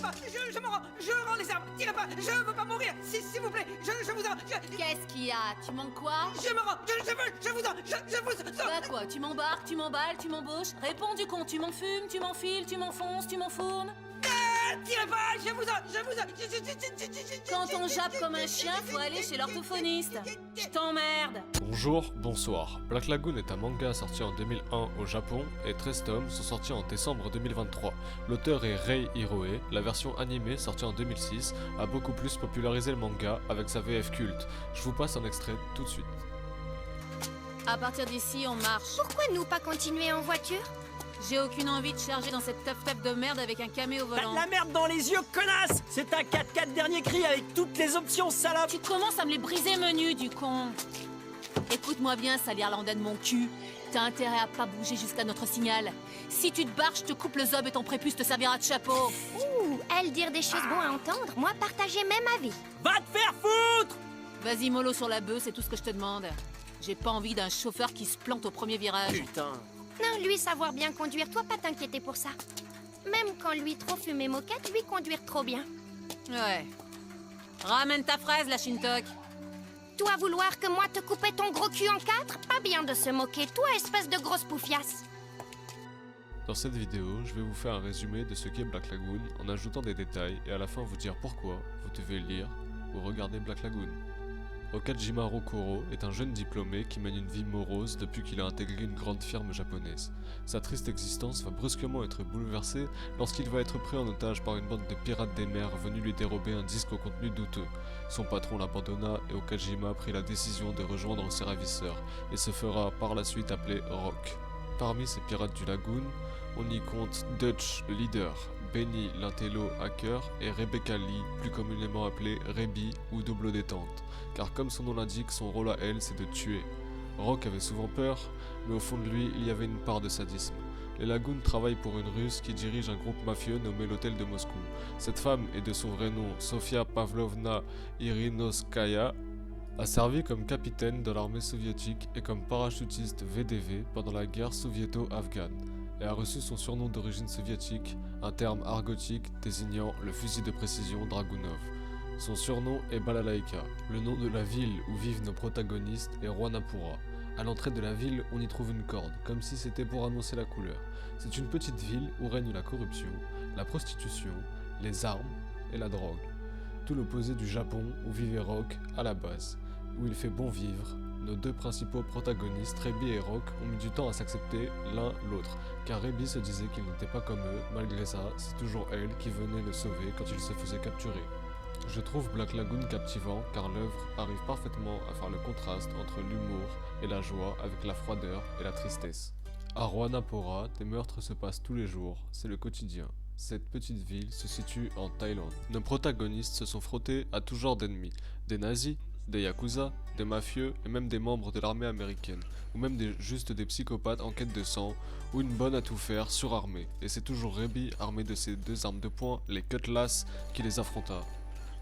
pas, je me rends, je rends les armes, tirez pas, je veux pas mourir, s'il vous plaît, je vous en... Qu'est-ce qu'il y a? Tu manques quoi? Je me rends, je vous en, je vous en... Bah quoi? Tu m'embarques, tu m'emballes, tu m'embauches? Réponds du con, tu m'enfumes, tu m'enfiles, tu m'enfonces, tu m'enfournes? Tirez pas, je vous en... Quand on jappe comme un chien, faut aller chez l'orthophoniste. Je t'emmerde. Bonjour, bonsoir. Black Lagoon est un manga sorti en 2001 au Japon et 13 tomes sont sortis en décembre 2023. L'auteur est Rei Hiroe. La version animée sortie en 2006 a beaucoup plus popularisé le manga avec sa VF culte. Je vous passe un extrait tout de suite. À partir d'ici, on marche. Pourquoi nous pas continuer en voiture? J'ai aucune envie de charger dans cette teuf de merde avec un camé au T'as volant. de la merde dans les yeux, connasse! C'est un 4x4 dernier cri avec toutes les options, salope! Tu commences à me les briser menus, du con. Écoute-moi bien, sale irlandais de mon cul. T'as intérêt à pas bouger jusqu'à notre signal. Si tu te barres, je te coupe le zob et ton prépuce te servira de chapeau. Ouh, elle dire des choses bonnes à entendre, moi partager même avis. Va te faire foutre! Vas-y, mollo sur la bœuf, c'est tout ce que je te demande. J'ai pas envie d'un chauffeur qui se plante au premier virage. Putain. Non, lui savoir bien conduire, toi pas t'inquiéter pour ça. Même quand lui trop fumer moquette, lui conduire trop bien. Ouais. Ramène ta fraise, la Shintok. Toi vouloir que moi te couper ton gros cul en quatre, pas bien de se moquer, toi espèce de grosse poufiasse. Dans cette vidéo, je vais vous faire un résumé de ce qu'est Black Lagoon en ajoutant des détails et à la fin vous dire pourquoi vous devez lire ou regarder Black Lagoon. Okajima Rokuro est un jeune diplômé qui mène une vie morose depuis qu'il a intégré une grande firme japonaise. Sa triste existence va brusquement être bouleversée lorsqu'il va être pris en otage par une bande de pirates des mers venus lui dérober un disque au contenu douteux. Son patron l'abandonna et Okajima prit la décision de rejoindre ses ravisseurs et se fera par la suite appeler Rock. Parmi ces pirates du lagoon, on y compte Dutch le leader, Benny l'intello hacker et Rebecca Lee, plus communément appelée Rebi ou Double Détente, car comme son nom l'indique, son rôle à elle c'est de tuer. Rock avait souvent peur, mais au fond de lui il y avait une part de sadisme. Les Lagoon travaillent pour une Russe qui dirige un groupe mafieux nommé l'Hôtel de Moscou. Cette femme est de son vrai nom Sofia Pavlovna Irinovskaya, a servi comme capitaine de l'armée soviétique et comme parachutiste VDV pendant la guerre soviéto-afghane, et a reçu son surnom d'origine soviétique, un terme argotique désignant le fusil de précision Dragunov. Son surnom est Balalaïka. Le nom de la ville où vivent nos protagonistes est Rwanapura. À l'entrée de la ville, on y trouve une corde, comme si c'était pour annoncer la couleur. C'est une petite ville où règne la corruption, la prostitution, les armes et la drogue. Tout l'opposé du Japon où vivait Rock à la base, où il fait bon vivre. Nos deux principaux protagonistes, Rebi et Rock, ont mis du temps à s'accepter l'un l'autre, car Rebi se disait qu'il n'était pas comme eux, malgré ça, c'est toujours elle qui venait le sauver quand il se faisait capturer. Je trouve Black Lagoon captivant car l'œuvre arrive parfaitement à faire le contraste entre l'humour et la joie avec la froideur et la tristesse. À Rwanapura, des meurtres se passent tous les jours, c'est le quotidien. Cette petite ville se situe en Thaïlande. Nos protagonistes se sont frottés à tout genre d'ennemis, des nazis, des yakuza, des mafieux et même des membres de l'armée américaine, ou même juste des psychopathes en quête de sang, ou une bonne à tout faire surarmée, et c'est toujours Rebi armé de ses deux armes de poing, les cutlass, qui les affronta.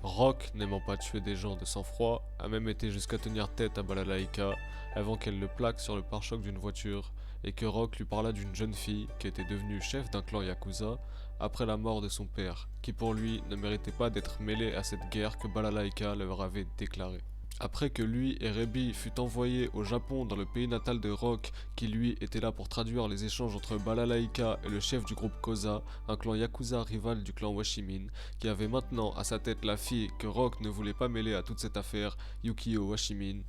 Rock, n'aimant pas tuer des gens de sang-froid, a même été jusqu'à tenir tête à Balalaïka avant qu'elle le plaque sur le pare-choc d'une voiture et que Rock lui parla d'une jeune fille qui était devenue chef d'un clan Yakuza après la mort de son père, qui pour lui ne méritait pas d'être mêlé à cette guerre que Balalaïka leur avait déclarée. Après que lui et Rebi fut envoyés au Japon dans le pays natal de Rock, qui lui était là pour traduire les échanges entre Balalaïka et le chef du groupe Koza, un clan Yakuza rival du clan Washimin, qui avait maintenant à sa tête la fille que Rock ne voulait pas mêler à toute cette affaire, Yukio Washimin.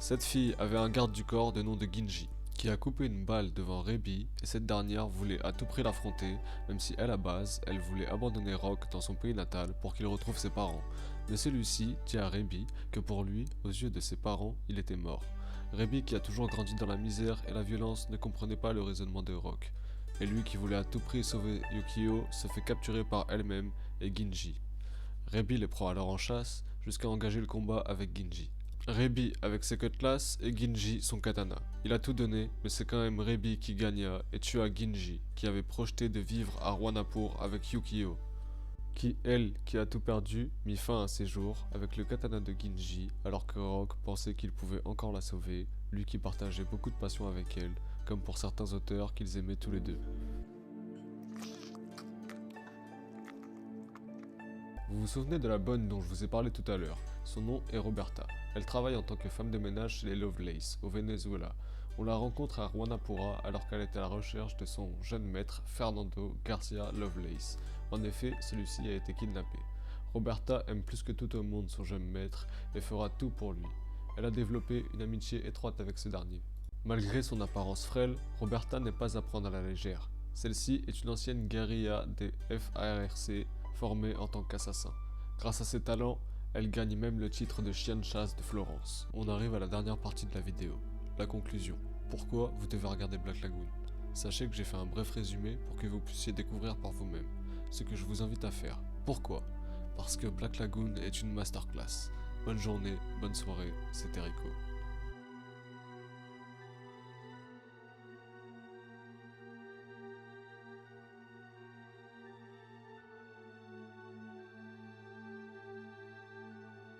Cette fille avait un garde du corps de nom de Ginji, qui a coupé une balle devant Rebi et cette dernière voulait à tout prix l'affronter, même si à la base, elle voulait abandonner Rock dans son pays natal pour qu'il retrouve ses parents. Mais celui-ci dit à Rebi que pour lui, aux yeux de ses parents, il était mort. Rebi, qui a toujours grandi dans la misère et la violence, ne comprenait pas le raisonnement de Rock. Et lui qui voulait à tout prix sauver Yukio se fait capturer par elle-même et Ginji. Rebi les prend alors en chasse jusqu'à engager le combat avec Ginji. Rebi avec ses cutlass et Ginji son katana. Il a tout donné, mais c'est quand même Rebi qui gagna et tua Ginji, qui avait projeté de vivre à Rwanapur avec Yukio, qui, elle, qui a tout perdu, mit fin à ses jours avec le katana de Ginji, alors que Rock pensait qu'il pouvait encore la sauver, lui qui partageait beaucoup de passion avec elle, comme pour certains auteurs qu'ils aimaient tous les deux. Vous vous souvenez de la bonne dont je vous ai parlé tout à l'heure? Son nom est Roberta. Elle travaille en tant que femme de ménage chez les Lovelace, au Venezuela. On la rencontre à Juanapura alors qu'elle est à la recherche de son jeune maître, Fernando Garcia Lovelace. En effet, celui-ci a été kidnappé. Roberta aime plus que tout au monde son jeune maître et fera tout pour lui. Elle a développé une amitié étroite avec ce dernier. Malgré son apparence frêle, Roberta n'est pas à prendre à la légère. Celle-ci est une ancienne guérilla des FARC formée en tant qu'assassin. Grâce à ses talents, elle gagne même le titre de chienne chasse de Florence. On arrive à la dernière partie de la vidéo, la conclusion. Pourquoi vous devez regarder Black Lagoon? Sachez que j'ai fait un bref résumé pour que vous puissiez découvrir par vous-même, ce que je vous invite à faire. Pourquoi? Parce que Black Lagoon est une masterclass. Bonne journée, bonne soirée, c'était Rico.